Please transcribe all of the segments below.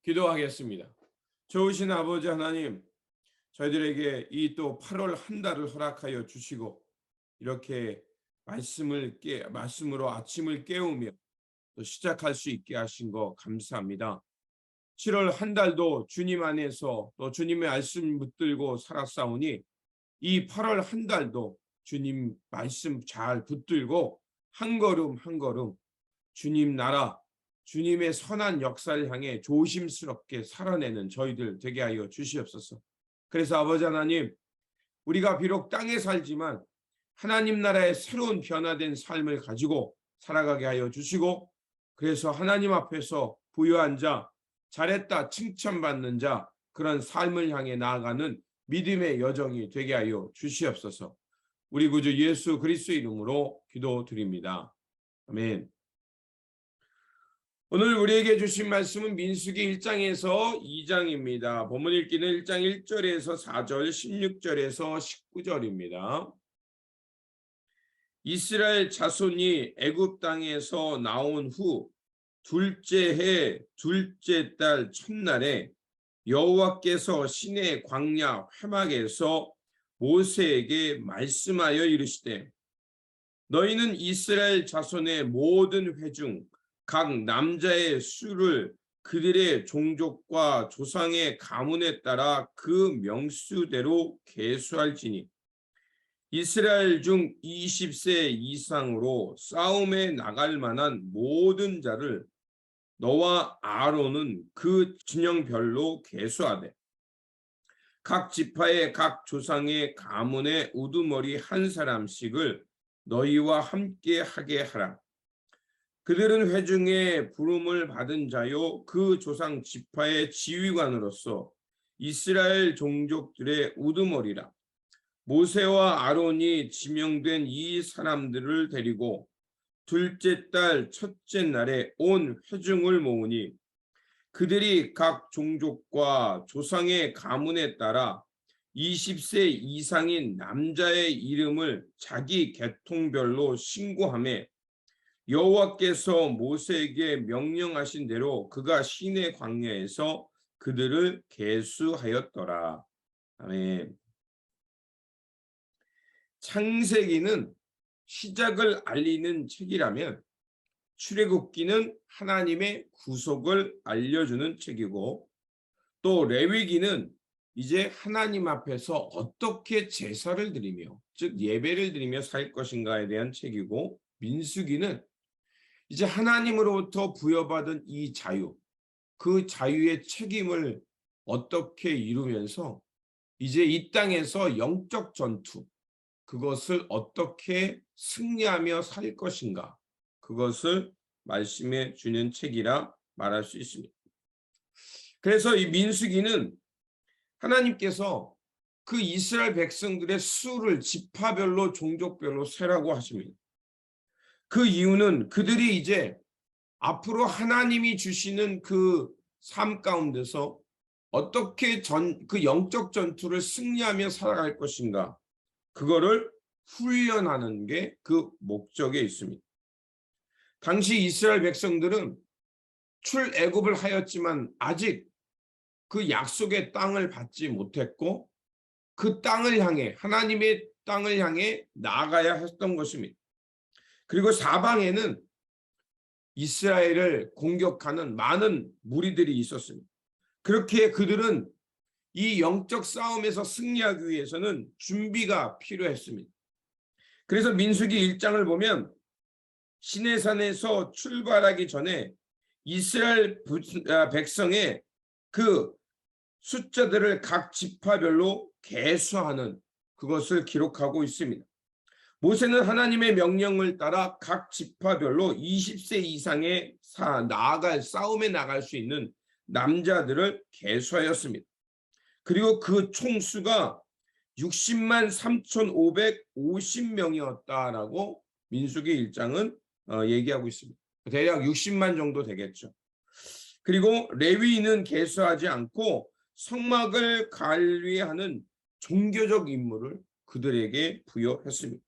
기도하겠습니다. 좋으신 아버지 하나님, 저희들에게 이 또 8월 한 달을 허락하여 주시고 이렇게 말씀으로 아침을 깨우며 또 시작할 수 있게 하신 거 감사합니다. 7월 한 달도 주님 안에서 또 주님의 말씀 붙들고 살았사오니 이 8월 한 달도 주님 말씀 잘 붙들고 한 걸음 한 걸음 주님 나라, 주님의 선한 역사를 향해 조심스럽게 살아내는 저희들 되게 하여 주시옵소서. 그래서 아버지 하나님, 우리가 비록 땅에 살지만 하나님 나라의 새로운 변화된 삶을 가지고 살아가게 하여 주시고, 그래서 하나님 앞에서 부유한 자, 잘했다 칭찬받는 자, 그런 삶을 향해 나아가는 믿음의 여정이 되게 하여 주시옵소서. 우리 구주 예수 그리스도의 이름으로 기도드립니다. 아멘. 오늘 우리에게 주신 말씀은 민수기 1장에서 2장입니다. 본문 읽기는 1장 1절에서 4절, 16절에서 19절입니다. 이스라엘 자손이 애굽 땅에서 나온 후 둘째 해 둘째 달 첫날에 여호와께서 시내 광야 회막에서 모세에게 말씀하여 이르시되, 너희는 이스라엘 자손의 모든 회중 각 남자의 수를 그들의 종족과 조상의 가문에 따라 그 명수대로 계수할지니, 이스라엘 중 20세 이상으로 싸움에 나갈 만한 모든 자를 너와 아론은 그 진영별로 계수하되, 각 지파의 각 조상의 가문의 우두머리 한 사람씩을 너희와 함께 하게 하라. 그들은 회중의 부름을 받은 자요 그 조상 지파의 지휘관으로서 이스라엘 종족들의 우두머리라. 모세와 아론이 지명된 이 사람들을 데리고 둘째 달 첫째 날에 온 회중을 모으니, 그들이 각 종족과 조상의 가문에 따라 20세 이상인 남자의 이름을 자기 계통별로 신고하며, 여호와께서 모세에게 명령하신 대로 그가 시내 광야에서 그들을 계수하였더라. 아멘. 창세기는 시작을 알리는 책이라면 출애굽기는 하나님의 구속을 알려주는 책이고, 또 레위기는 이제 하나님 앞에서 어떻게 제사를 드리며, 즉 예배를 드리며 살 것인가에 대한 책이고, 민수기는 이제 하나님으로부터 부여받은 이 자유, 그 자유의 책임을 어떻게 이루면서 이제 이 땅에서 영적 전투, 그것을 어떻게 승리하며 살 것인가, 그것을 말씀해 주는 책이라 말할 수 있습니다. 그래서 이 민수기는 하나님께서 그 이스라엘 백성들의 수를 지파별로 종족별로 세라고 하십니다. 그 이유는 그들이 이제 앞으로 하나님이 주시는 그 삶 가운데서 어떻게 그 영적 전투를 승리하며 살아갈 것인가, 그거를 훈련하는 게 그 목적에 있습니다. 당시 이스라엘 백성들은 출애굽을 하였지만 아직 그 약속의 땅을 받지 못했고, 그 땅을 향해, 하나님의 땅을 향해 나아가야 했던 것입니다. 그리고 사방에는 이스라엘을 공격하는 많은 무리들이 있었습니다. 그렇게 그들은 이 영적 싸움에서 승리하기 위해서는 준비가 필요했습니다. 그래서 민수기 1장을 보면 시내산에서 출발하기 전에 이스라엘 백성의 그 숫자들을 각 지파별로 계수하는 그것을 기록하고 있습니다. 모세는 하나님의 명령을 따라 각 지파별로 20세 이상의 싸움에 나갈 수 있는 남자들을 계수하였습니다. 그리고 그 총수가 60만 3,550명이었다라고 민수기 1장은 얘기하고 있습니다. 대략 60만 정도 되겠죠. 그리고 레위인은 계수하지 않고 성막을 관리하는 종교적 임무를 그들에게 부여했습니다.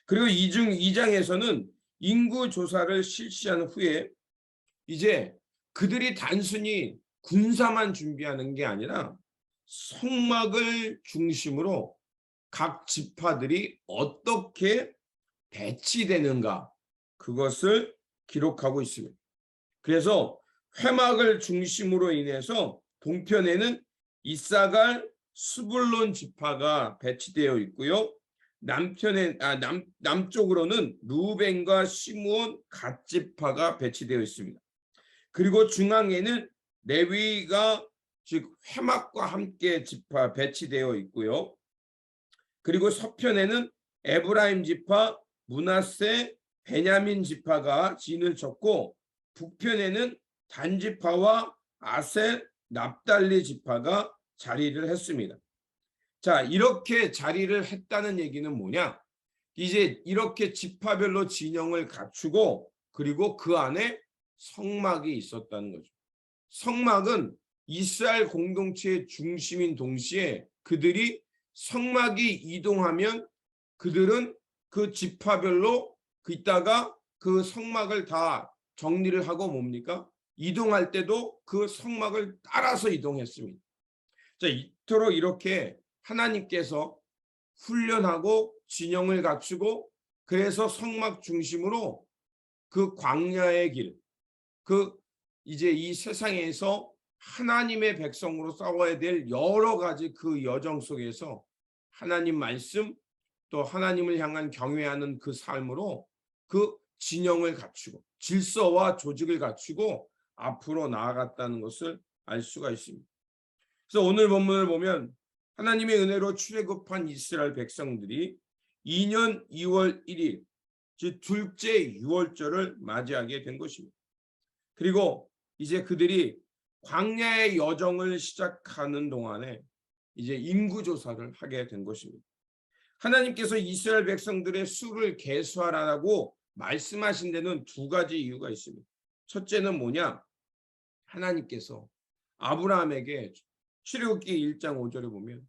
그리고 2장에서는 인구 조사를 실시한 후에 이제 그들이 단순히 군사만 준비하는 게 아니라 성막을 중심으로 각 지파들이 어떻게 배치되는가, 그것을 기록하고 있습니다. 그래서 회막을 중심으로 인해서 동편에는 이사갈, 스불론 지파가 배치되어 있고요. 남쪽으로는 루벤과 시므온, 갓 지파가 배치되어 있습니다. 그리고 중앙에는 레위가 즉 회막과 함께 지파 배치되어 있고요. 그리고 서편에는 에브라임 지파, 므낫세, 베냐민 지파가 진을 쳤고, 북편에는 단 지파와 아셀, 납달리 지파가 자리를 했습니다. 자, 이렇게 자리를 했다는 얘기는 뭐냐? 이제 이렇게 지파별로 진영을 갖추고, 그리고 그 안에 성막이 있었다는 거죠. 성막은 이스라엘 공동체의 중심인 동시에 그들이 성막이 이동하면 그들은 그 지파별로 있다가 그 성막을 다 정리를 하고 뭡니까? 이동할 때도 그 성막을 따라서 이동했습니다. 자, 이토록 이렇게 하나님께서 훈련하고 진영을 갖추고, 그래서 성막 중심으로 그 광야의 길, 이제 이 세상에서 하나님의 백성으로 싸워야 될 여러 가지 그 여정 속에서 하나님 말씀, 또 하나님을 향한 경외하는 그 삶으로 그 진영을 갖추고 질서와 조직을 갖추고 앞으로 나아갔다는 것을 알 수가 있습니다. 그래서 오늘 본문을 보면 하나님의 은혜로 출애굽한 이스라엘 백성들이 2년 2월 1일, 즉 둘째 유월절을 맞이하게 된 것입니다. 그리고 이제 그들이 광야의 여정을 시작하는 동안에 이제 인구조사를 하게 된 것입니다. 하나님께서 이스라엘 백성들의 수를 계수하라고 말씀하신 데는 두 가지 이유가 있습니다. 첫째는 뭐냐? 하나님께서 아브라함에게 출애굽기 1장 5절에 보면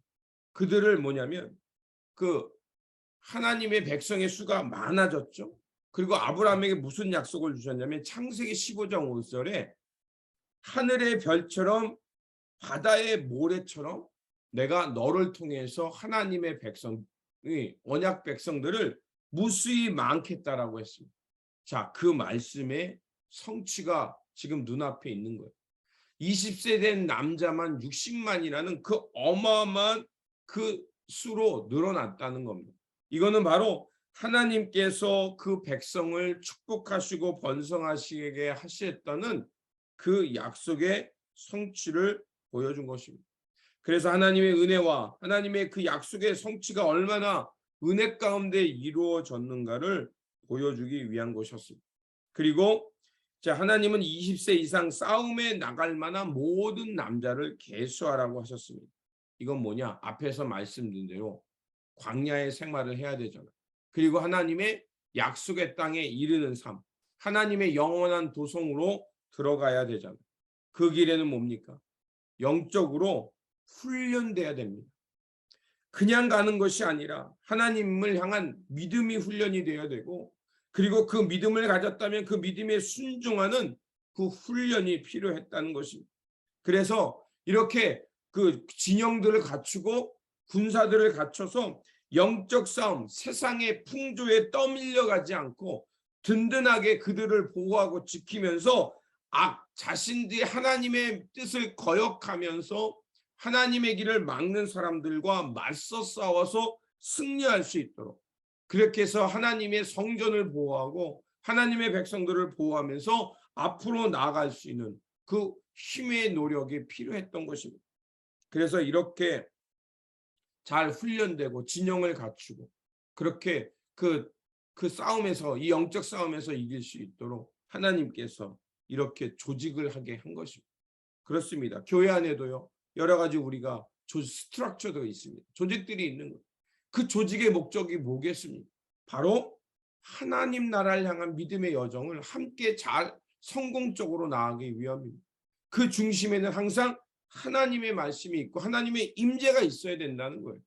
그들을 뭐냐면 그 하나님의 백성의 수가 많아졌죠. 그리고 아브라함에게 무슨 약속을 주셨냐면 창세기 15장 5절에 하늘의 별처럼 바다의 모래처럼 내가 너를 통해서 하나님의 백성의 언약 백성들을 무수히 많겠다라고 했습니다. 자, 그 말씀의 성취가 지금 눈앞에 있는 거예요. 20세 된 남자만 60만이라는 그 어마어마한 그 수로 늘어났다는 겁니다. 이거는 바로 하나님께서 그 백성을 축복하시고 번성하시게 하셨다는 그 약속의 성취를 보여준 것입니다. 그래서 하나님의 은혜와 하나님의 그 약속의 성취가 얼마나 은혜 가운데 이루어졌는가를 보여주기 위한 것이었습니다. 그리고 하나님은 20세 이상 싸움에 나갈 만한 모든 남자를 계수하라고 하셨습니다. 이건 뭐냐? 앞에서 말씀드린 대로 광야의 생활을 해야 되잖아요. 그리고 하나님의 약속의 땅에 이르는 삶, 하나님의 영원한 도성으로 들어가야 되잖아요. 그 길에는 뭡니까? 영적으로 훈련돼야 됩니다. 그냥 가는 것이 아니라 하나님을 향한 믿음이 훈련이 되어야 되고, 그리고 그 믿음을 가졌다면 그 믿음에 순종하는 그 훈련이 필요했다는 것입니다. 그래서 이렇게 그 진영들을 갖추고 군사들을 갖춰서 영적 싸움, 세상의 풍조에 떠밀려가지 않고 든든하게 그들을 보호하고 지키면서 자신들이 하나님의 뜻을 거역하면서 하나님의 길을 막는 사람들과 맞서 싸워서 승리할 수 있도록, 그렇게 해서 하나님의 성전을 보호하고 하나님의 백성들을 보호하면서 앞으로 나아갈 수 있는 그 힘의 노력이 필요했던 것입니다. 그래서 이렇게 잘 훈련되고 진영을 갖추고 그렇게 그 싸움에서, 이 영적 싸움에서 이길 수 있도록 하나님께서 이렇게 조직을 하게 한 것입니다. 그렇습니다. 교회 안에도요, 여러 가지 우리가 스트럭처가 있습니다. 조직들이 있는 거예요. 그 조직의 목적이 뭐겠습니까? 바로 하나님 나라를 향한 믿음의 여정을 함께 잘 성공적으로 나아가기 위함입니다. 그 중심에는 항상 하나님의 말씀이 있고 하나님의 임재가 있어야 된다는 거예요.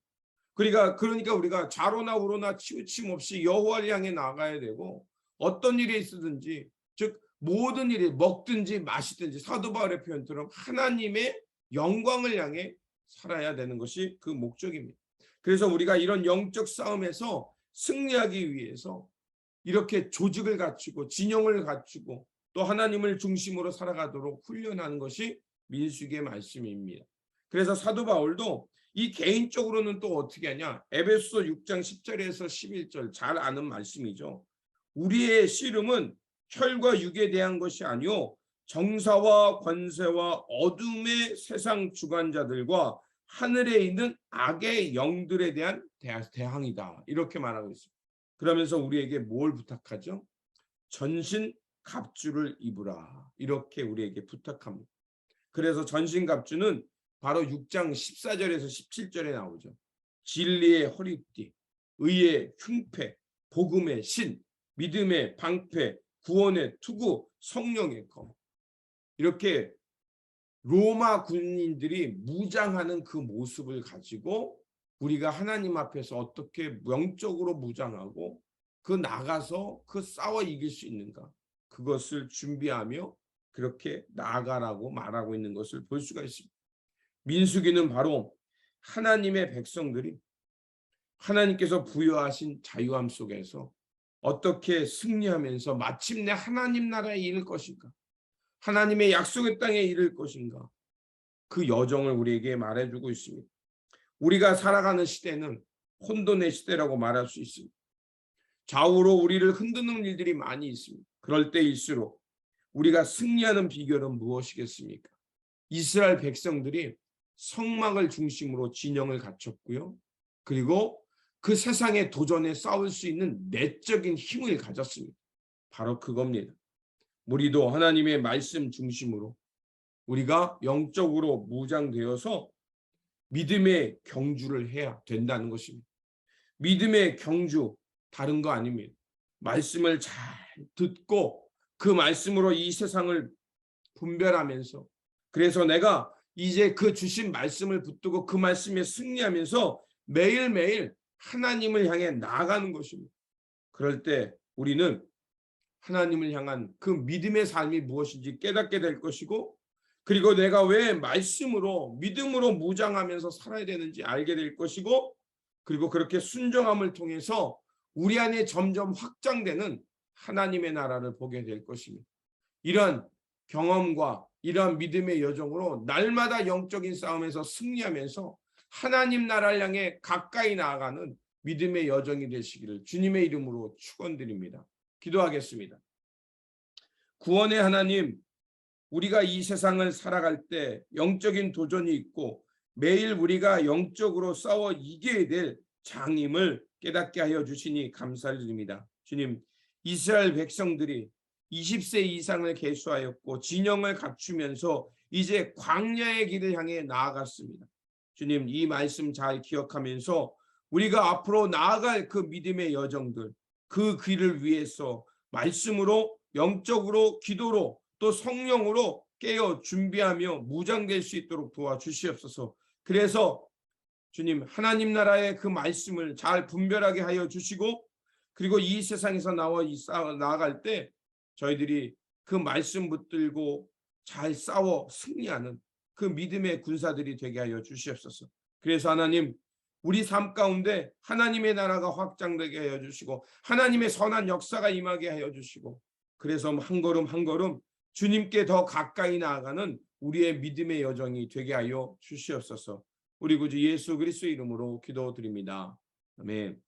그러니까 우리가 좌로나 우로나 치우침 없이 여호와를 향해 나가야 되고, 어떤 일이 있으든지 즉 모든 일이 먹든지 마시든지 사도 바울의 표현처럼 하나님의 영광을 향해 살아야 되는 것이 그 목적입니다. 그래서 우리가 이런 영적 싸움에서 승리하기 위해서 이렇게 조직을 갖추고 진영을 갖추고 또 하나님을 중심으로 살아가도록 훈련하는 것이 민수기의 말씀입니다. 그래서 사도 바울도 이 개인적으로는 또 어떻게 하냐? 에베소서 6장 10절에서 11절 잘 아는 말씀이죠. 우리의 씨름은 혈과 육에 대한 것이 아니요 정사와 권세와 어둠의 세상 주관자들과 하늘에 있는 악의 영들에 대한 대항이다. 이렇게 말하고 있습니다. 그러면서 우리에게 뭘 부탁하죠? 전신 갑주를 입으라. 이렇게 우리에게 부탁합니다. 그래서 전신 갑주는 바로 6장 14절에서 17절에 나오죠. 진리의 허리띠, 의의 흉패, 복음의 신, 믿음의 방패, 구원의 투구, 성령의 검. 이렇게 로마 군인들이 무장하는 그 모습을 가지고 우리가 하나님 앞에서 어떻게 영적으로 무장하고 그 나가서 그 싸워 이길 수 있는가, 그것을 준비하며 그렇게 나아가라고 말하고 있는 것을 볼 수가 있습니다. 민수기는 바로 하나님의 백성들이 하나님께서 부여하신 자유함 속에서 어떻게 승리하면서 마침내 하나님 나라에 이를 것인가, 하나님의 약속의 땅에 이를 것인가, 그 여정을 우리에게 말해주고 있습니다. 우리가 살아가는 시대는 혼돈의 시대라고 말할 수 있습니다. 좌우로 우리를 흔드는 일들이 많이 있습니다. 그럴 때일수록 우리가 승리하는 비결은 무엇이겠습니까? 이스라엘 백성들이 성막을 중심으로 진영을 갖췄고요. 그리고 그 세상의 도전에 싸울 수 있는 내적인 힘을 가졌습니다. 바로 그겁니다. 우리도 하나님의 말씀 중심으로 우리가 영적으로 무장되어서 믿음의 경주를 해야 된다는 것입니다. 믿음의 경주 다른 거 아닙니다. 말씀을 잘 듣고 그 말씀으로 이 세상을 분별하면서, 그래서 내가 이제 그 주신 말씀을 붙들고 그 말씀에 승리하면서 매일매일 하나님을 향해 나아가는 것입니다. 그럴 때 우리는 하나님을 향한 그 믿음의 삶이 무엇인지 깨닫게 될 것이고, 그리고 내가 왜 말씀으로 믿음으로 무장하면서 살아야 되는지 알게 될 것이고, 그리고 그렇게 순종함을 통해서 우리 안에 점점 확장되는 하나님의 나라를 보게 될 것입니다. 이런 경험과 이런 믿음의 여정으로 날마다 영적인 싸움에서 승리하면서 하나님 나라를 향해 가까이 나아가는 믿음의 여정이 되시기를 주님의 이름으로 축원드립니다. 기도하겠습니다. 구원의 하나님, 우리가 이 세상을 살아갈 때 영적인 도전이 있고 매일 우리가 영적으로 싸워 이겨야 될 장임을 깨닫게 하여 주시니 감사를 드립니다. 주님, 이스라엘 백성들이 20세 이상을 계수하였고 진영을 갖추면서 이제 광야의 길을 향해 나아갔습니다. 주님, 이 말씀 잘 기억하면서 우리가 앞으로 나아갈 그 믿음의 여정들, 그 길을 위해서 말씀으로, 영적으로, 기도로, 또 성령으로 깨어 준비하며 무장될 수 있도록 도와주시옵소서. 그래서 주님, 하나님 나라의 그 말씀을 잘 분별하게 하여 주시고, 그리고 이 세상에서 나아갈 때 저희들이 그 말씀 붙들고 잘 싸워 승리하는 그 믿음의 군사들이 되게 하여 주시옵소서. 그래서 하나님, 우리 삶 가운데 하나님의 나라가 확장되게 하여 주시고 하나님의 선한 역사가 임하게 하여 주시고, 그래서 한 걸음 한 걸음 주님께 더 가까이 나아가는 우리의 믿음의 여정이 되게 하여 주시옵소서. 우리 구주 예수 그리스도의 이름으로 기도드립니다. 아멘.